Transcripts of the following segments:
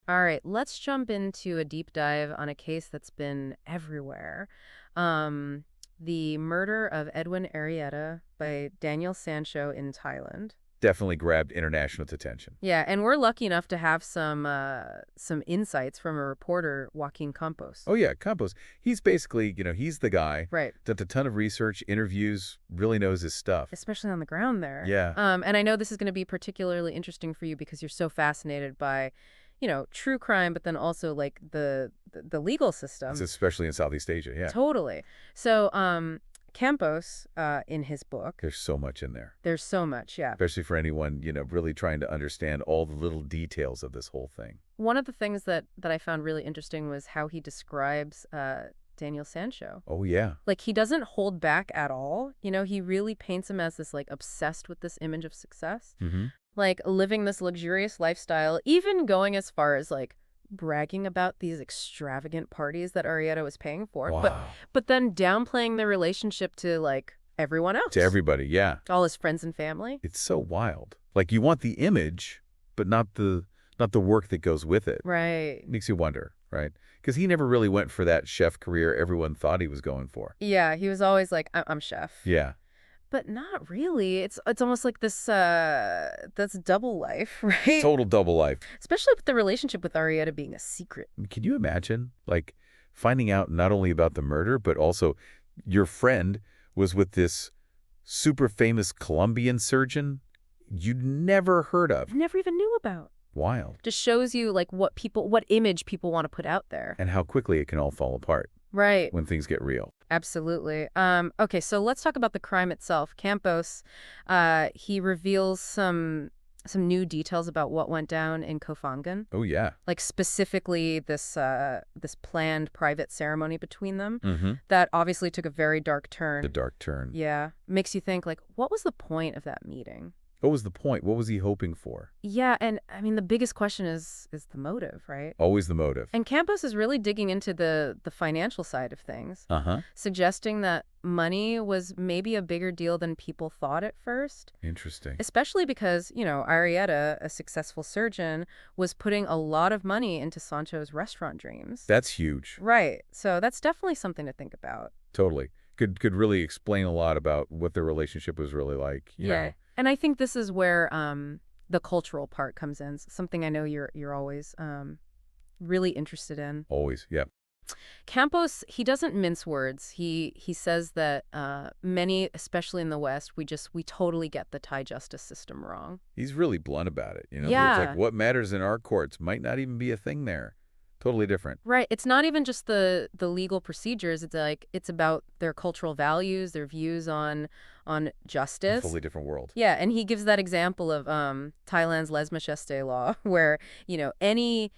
All right, let's jump into a deep dive on a case that's been everywhere. Um, the murder of Edwin Arrieta by Daniel Sancho in Thailand. Definitely grabbed international attention. Yeah, and we're lucky enough to have some insights from a reporter, Joaquín Campos. Oh yeah, Campos. He's basically, he's the guy. Right. Done a ton of research, interviews, really knows his stuff. Especially on the ground there. Yeah. And I know this is going to be particularly interesting for you because you're so fascinated by, true crime, but then also like the legal system. It's especially in Southeast Asia, yeah. Totally. So, Campos, in his book, There's so much in there. there's so much, yeah. Especially for anyone, really trying to understand all the little details of this whole thing. One of the things that I found really interesting was how he describes Daniel Sancho. Oh yeah. Like, he doesn't hold back at all. He really paints him as this, like, obsessed with this image of success. Mm-hmm. Like, living this luxurious lifestyle, even going as far as, like, bragging about these extravagant parties that Arrieta was paying for. Wow. But then downplaying their relationship to, like, everyone else. To everybody, yeah. All his friends and family. It's so wild. Like you want the image, but not the work that goes with it. Right. Makes you wonder, right? Because he never really went for that chef career everyone thought he was going for. Yeah, he was always like, I'm chef. Yeah. But not really. It's almost like this that's double life, right? Total double life. Especially with the relationship with Arrieta being a secret. Can you imagine, like, finding out not only about the murder, but also your friend was with this super famous Colombian surgeon you'd never heard of? Never even knew about. Wild. Just shows you like what image people want to put out there. And how quickly it can all fall apart Right. when things get real. Absolutely. Okay, so let's talk about the crime itself. Campos, he reveals some new details about what went down in Kofangan. Oh, yeah. Like specifically this planned private ceremony between them Mm-hmm. that obviously took a very dark turn. The dark turn. Yeah. Makes you think, like, what was the point of that meeting? What was the point? What was he hoping for? Yeah, and I mean, the biggest question is the motive, right? Always the motive. And Campos is really digging into the financial side of things, Uh-huh. suggesting that money was maybe a bigger deal than people thought at first. Interesting. Especially because, Arrieta, a successful surgeon, was putting a lot of money into Sancho's restaurant dreams. That's huge. Right. So that's definitely something to think about. Totally. Could really explain a lot about what their relationship was really like. You know. And I think this is where the cultural part comes in. Something I know you're always really interested in. Always, yeah. Campos, he doesn't mince words. He says that many, especially in the West, we totally get the Thai justice system wrong. He's really blunt about it. Yeah. It's like what matters in our courts might not even be a thing there. Totally different. Right. It's not even just the legal procedures. It's like it's about their cultural values, their views on justice. Totally different world. Yeah, and he gives that example of Thailand's lèse majesté law, where any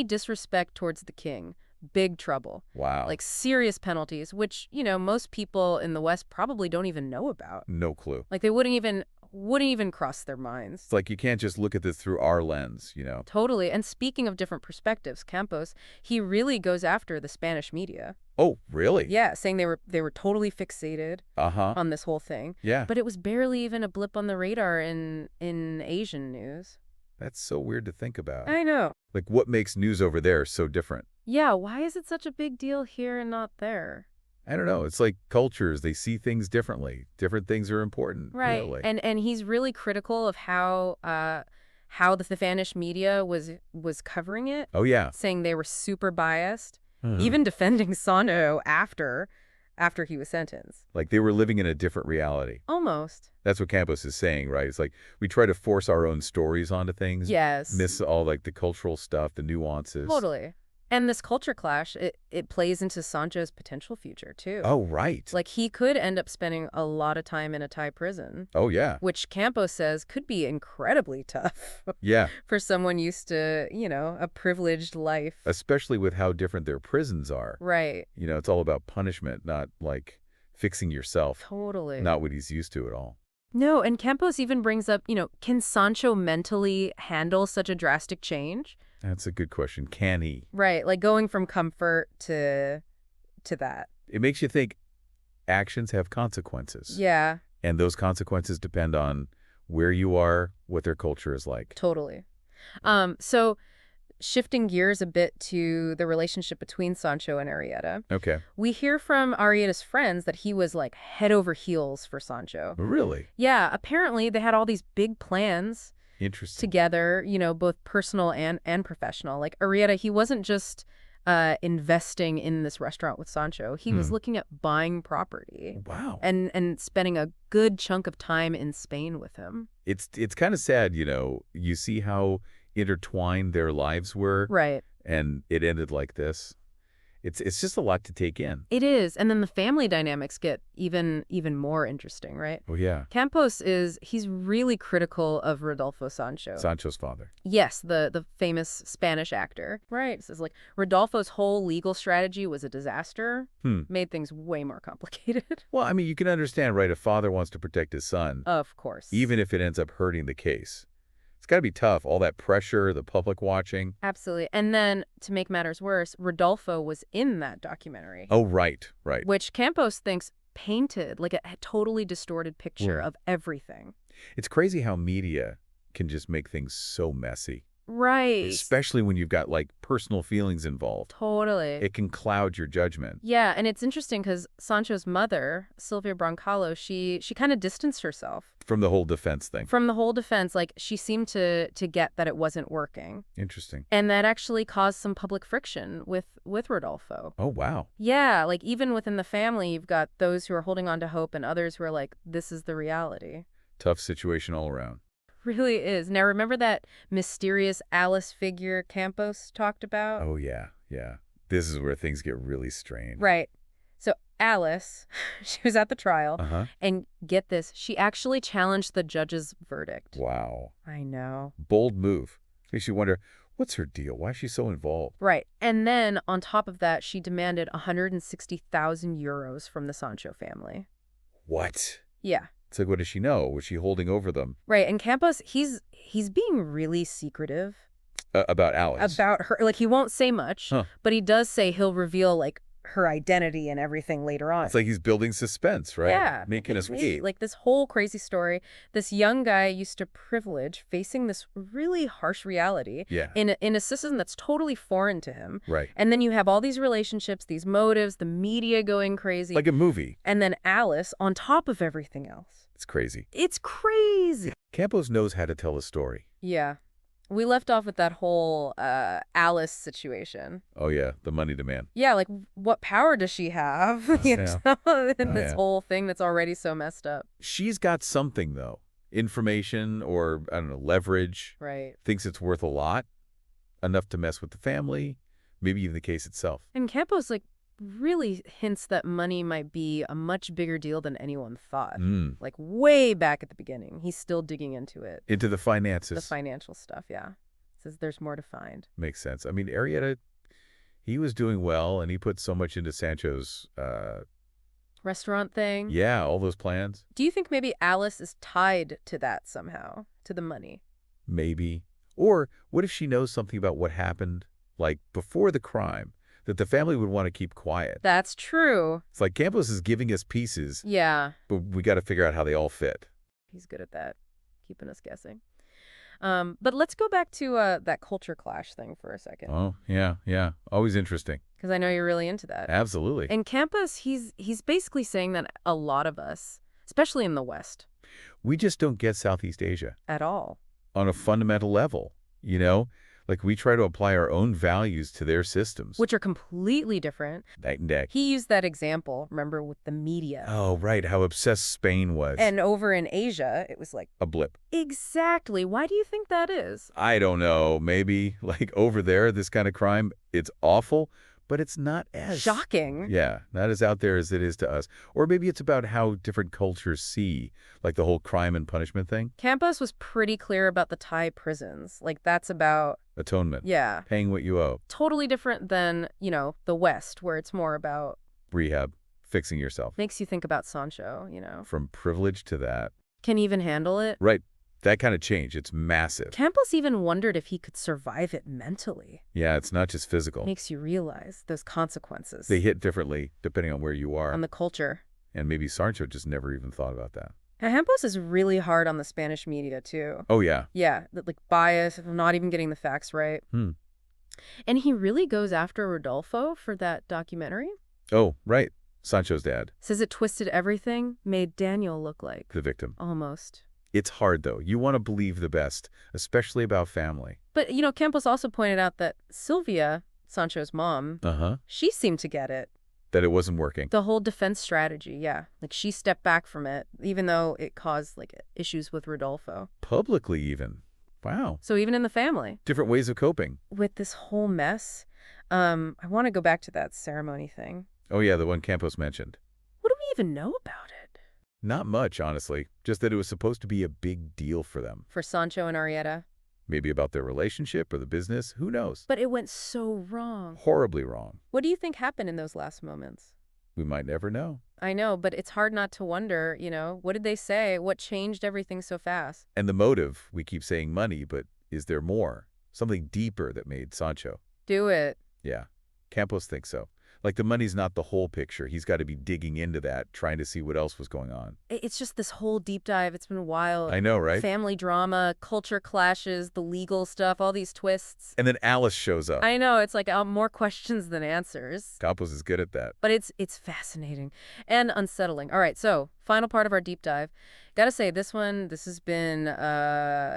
disrespect towards the king, big trouble. Wow. Like serious penalties, which most people in the West probably don't even know about. No clue. Like they wouldn't even cross their minds. It's like you can't just look at this through our lens. Totally. And speaking of different perspectives, Campos, he really goes after the Spanish media. Oh, really? Yeah, saying they were totally fixated Uh-huh. on this whole thing. Yeah. But it was barely even a blip on the radar in Asian news. That's so weird to think about. I know. Like what makes news over there so different? Yeah, why is it such a big deal here and not there? I don't know. It's like cultures. They see things differently. Different things are important. Right. Really. And he's really critical of how the Spanish media was covering it, Oh, yeah. saying they were super biased, Uh-huh. even defending Sancho after he was sentenced. Like they were living in a different reality. Almost. That's what Campos is saying, right? It's like we try to force our own stories onto things. Yes. Miss all like the cultural stuff, the nuances. Totally. And this culture clash, it plays into Sancho's potential future, too. Oh, right. Like, he could end up spending a lot of time in a Thai prison. Oh, yeah. Which Campos says could be incredibly tough. Yeah. For someone used to, a privileged life. Especially with how different their prisons are. Right. It's all about punishment, not like fixing yourself. Totally. Not what he's used to at all. No, and Campos even brings up, can Sancho mentally handle such a drastic change? That's a good question. Can he? Right, like going from comfort to that. It makes you think actions have consequences. Yeah. And those consequences depend on where you are, what their culture is like. Totally. So shifting gears a bit to the relationship between Sancho and Arrieta, Okay. we hear from Arrieta's friends that he was like head over heels for Sancho. Really? Yeah, apparently they had all these big plans Interesting. together, both personal and professional. Like Arrieta, he wasn't just investing in this restaurant with Sancho. He was looking at buying property Wow. and spending a good chunk of time in Spain with him. It's kind of sad, you see how intertwined their lives were, Right. and it ended like this. It's just a lot to take in. It is. And then the family dynamics get even more interesting, right? Oh, yeah. Campos he's really critical of Rodolfo Sancho. Sancho's father. Yes, the famous Spanish actor. Right. Says like Rodolfo's whole legal strategy was a disaster. Made things way more complicated. Well, I mean, you can understand, right? A father wants to protect his son, Of course. even if it ends up hurting the case. It's got to be tough, all that pressure, the public watching. Absolutely. And then, to make matters worse, Rodolfo was in that documentary. Oh, right. Which Campos thinks painted like a totally distorted picture of everything. It's crazy how media can just make things so messy. Right. Especially when you've got, like, personal feelings involved. Totally. It can cloud your judgment. Yeah, and it's interesting because Sancho's mother, Silvia Brancalo, she kind of distanced herself. From the whole defense thing. From the whole defense, like, she seemed to get that it wasn't working. Interesting. And that actually caused some public friction with Rodolfo. Oh, wow. Yeah, like, even within the family, you've got those who are holding on to hope and others who are like, this is the reality. Tough situation all around. Really is. Now, remember that mysterious Alice figure Campos talked about? Oh, yeah. This is where things get really strange. Right. So Alice, she was at the trial, Uh-huh. and get this, she actually challenged the judge's verdict. Wow. I know. Bold move. Makes you wonder, what's her deal? Why is she so involved? Right. And then, on top of that, she demanded 160,000 euros from the Sancho family. What? Yeah. It's like, what does she know? Was she holding over them? Right. And Campos, he's being really secretive. About Alice? About her. Like, he won't say much, Huh. but he does say he'll reveal, like, her identity and everything later on. It's like he's building suspense, right? Yeah. Making us wait. Like, this whole crazy story. This young guy used to privilege facing this really harsh reality Yeah. in a system that's totally foreign to him. Right. And then you have all these relationships, these motives, the media going crazy. Like a movie. And then Alice on top of everything else. It's crazy. It's crazy. Campos knows how to tell a story. Yeah. We left off with that whole Alice situation. Oh, yeah. The money demand. Yeah, like, what power does she have in this yeah. whole thing that's already so messed up? She's got something, though. Information or, I don't know, leverage. Right. Thinks it's worth a lot. Enough to mess with the family. Maybe even the case itself. And Campos, like, really hints that money might be a much bigger deal than anyone thought. Like, way back at the beginning. He's still digging into it. Into the finances. The financial stuff, yeah. Says there's more to find. Makes sense. I mean, Arrieta, he was doing well, and he put so much into Sancho's, Restaurant thing? yeah, all those plans. Do you think maybe Alice is tied to that somehow? To the money? Maybe. Or what if she knows something about what happened, like, before the crime, that the family would want to keep quiet? That's true. It's like Campos is giving us pieces, Yeah. but we got to figure out how they all fit. He's good at that, keeping us guessing. But let's go back to that culture clash thing for a second. Oh, yeah. Always interesting. Because I know you're really into that. Absolutely. And Campos, he's basically saying that a lot of us, especially in the West, We just don't get Southeast Asia at all. on a fundamental level, Like, we try to apply our own values to their systems. Which are completely different. Night and day. He used that example, remember, with the media. Oh, right. How obsessed Spain was. And over in Asia, it was like... A blip. Exactly. Why do you think that is? I don't know. Maybe, like, over there, this kind of crime, it's awful, but it's not as... Shocking. Yeah, not as out there as it is to us. Or maybe it's about how different cultures see, like, the whole crime and punishment thing. Campos was pretty clear about the Thai prisons. Like, that's about... Atonement. Yeah. Paying what you owe. Totally different than, the West, where it's more about... Rehab. Fixing yourself. Makes you think about Sancho, From privilege to that. Can even handle it. Right. That kind of change. It's massive. Campos even wondered if he could survive it mentally. Yeah, it's not just physical. Makes you realize those consequences. They hit differently depending on where you are. On the culture. And maybe Sancho just never even thought about that. And Campos is really hard on the Spanish media, too. Oh, yeah. Yeah, like bias, not even getting the facts right. And he really goes after Rodolfo for that documentary? Oh, right. Sancho's dad, Says it twisted everything, made Daniel look like. the victim. Almost. It's hard, though. You want to believe the best, especially about family. But, Campos also pointed out that Sylvia, Sancho's mom, Uh-huh. she seemed to get it. That it wasn't working. The whole defense strategy, yeah. Like, she stepped back from it, even though it caused, like, issues with Rodolfo. Publicly, even. Wow. So even in the family. Different ways of coping. With this whole mess, I want to go back to that ceremony thing. Oh, yeah, the one Campos mentioned. What do we even know about it? Not much, honestly. Just that it was supposed to be a big deal for them. For Sancho and Arrieta? Maybe about their relationship or the business. Who knows? But it went so wrong. Horribly wrong. What do you think happened in those last moments? We might never know. I know, but it's hard not to wonder, what did they say? What changed everything so fast? And the motive, we keep saying money, but is there more? Something deeper that made Sancho? Do it. Yeah, Campos thinks so. Like the money's not the whole picture. He's got to be digging into that, trying to see what else was going on. It's just this whole deep dive. It's been wild. I know, right? Family drama, culture clashes, the legal stuff, all these twists. And then Alice shows up. I know, it's like more questions than answers. Campos is good at that. But it's fascinating and unsettling. All right, so final part of our deep dive. Gotta say, this has been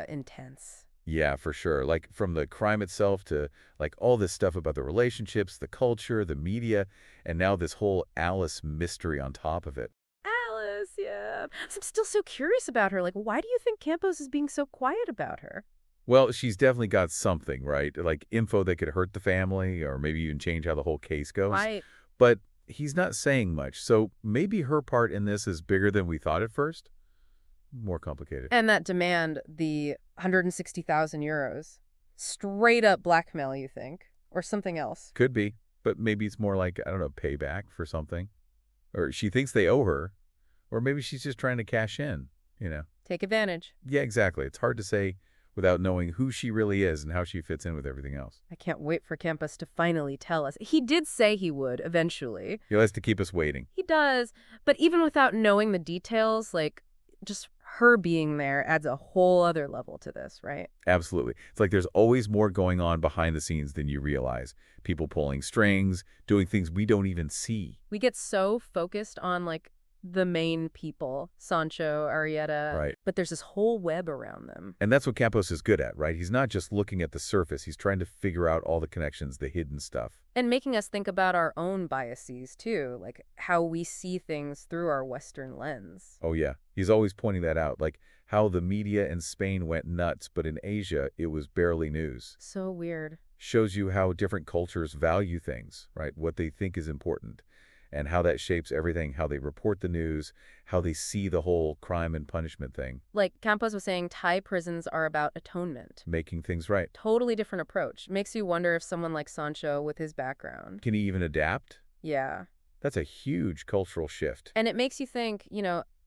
intense. Yeah, for sure. Like from the crime itself to like all this stuff about the relationships, the culture, the media, and now this whole Alice mystery on top of it. Alice, yeah. I'm still so curious about her. Like, why do you think Campos is being so quiet about her? Well, she's definitely got something, right? Like info that could hurt the family or maybe even change how the whole case goes. Right. But he's not saying much. So maybe her part in this is bigger than we thought at first. More complicated. And that demand, the 160,000 euros, straight up blackmail, you think? Or something else? Could be. But maybe it's more like, I don't know, payback for something. Or she thinks they owe her. Or maybe she's just trying to cash in, Take advantage. Yeah, exactly. It's hard to say without knowing who she really is and how she fits in with everything else. I can't wait for Campos to finally tell us. He did say he would, eventually. He likes to keep us waiting. He does. But even without knowing the details, like, just her being there adds a whole other level to this, right? Absolutely. It's like there's always more going on behind the scenes than you realize. People pulling strings, doing things we don't even see. We get so focused on, like, the main people, Sancho, Arrieta, Right. but there's this whole web around them. And that's what Campos is good at, right? He's not just looking at the surface. He's trying to figure out all the connections, the hidden stuff. And making us think about our own biases, too, like how we see things through our Western lens. Oh, yeah. He's always pointing that out, like how the media in Spain went nuts, but in Asia, it was barely news. So weird. Shows you how different cultures value things, right? What they think is important. And how that shapes everything, how they report the news, how they see the whole crime and punishment thing. Like Campos was saying, Thai prisons are about atonement. Making things right. Totally different approach. Makes you wonder if someone like Sancho, with his background. Can he even adapt? Yeah. That's a huge cultural shift. And it makes you think,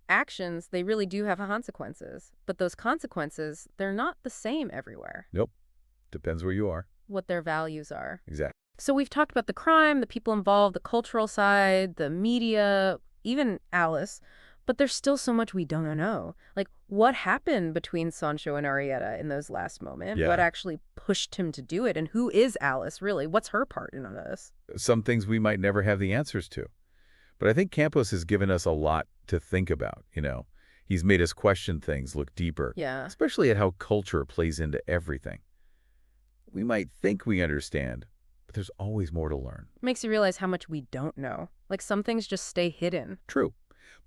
actions, they really do have consequences. But those consequences, they're not the same everywhere. Nope. Depends where you are. What their values are. Exactly. So we've talked about the crime, the people involved, the cultural side, the media, even Alice, but there's still so much we don't know. Like, what happened between Sancho and Arrieta in those last moments? Yeah. What actually pushed him to do it? And who is Alice, really? What's her part in all this? Some things we might never have the answers to. But I think Campos has given us a lot to think about, He's made us question things, look deeper. Yeah. Especially at how culture plays into everything. We might think we understand, but there's always more to learn. Makes you realize how much we don't know. Like, some things just stay hidden. True.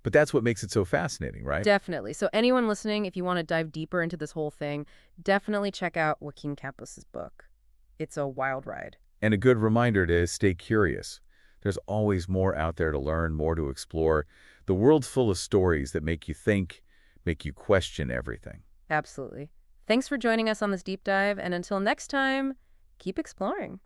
But that's what makes it so fascinating, right? Definitely. So anyone listening, if you want to dive deeper into this whole thing, definitely check out Joaquín Campos's book. It's a wild ride. And a good reminder to stay curious. There's always more out there to learn, more to explore. The world's full of stories that make you think, make you question everything. Absolutely. Thanks for joining us on this deep dive, and until next time, keep exploring.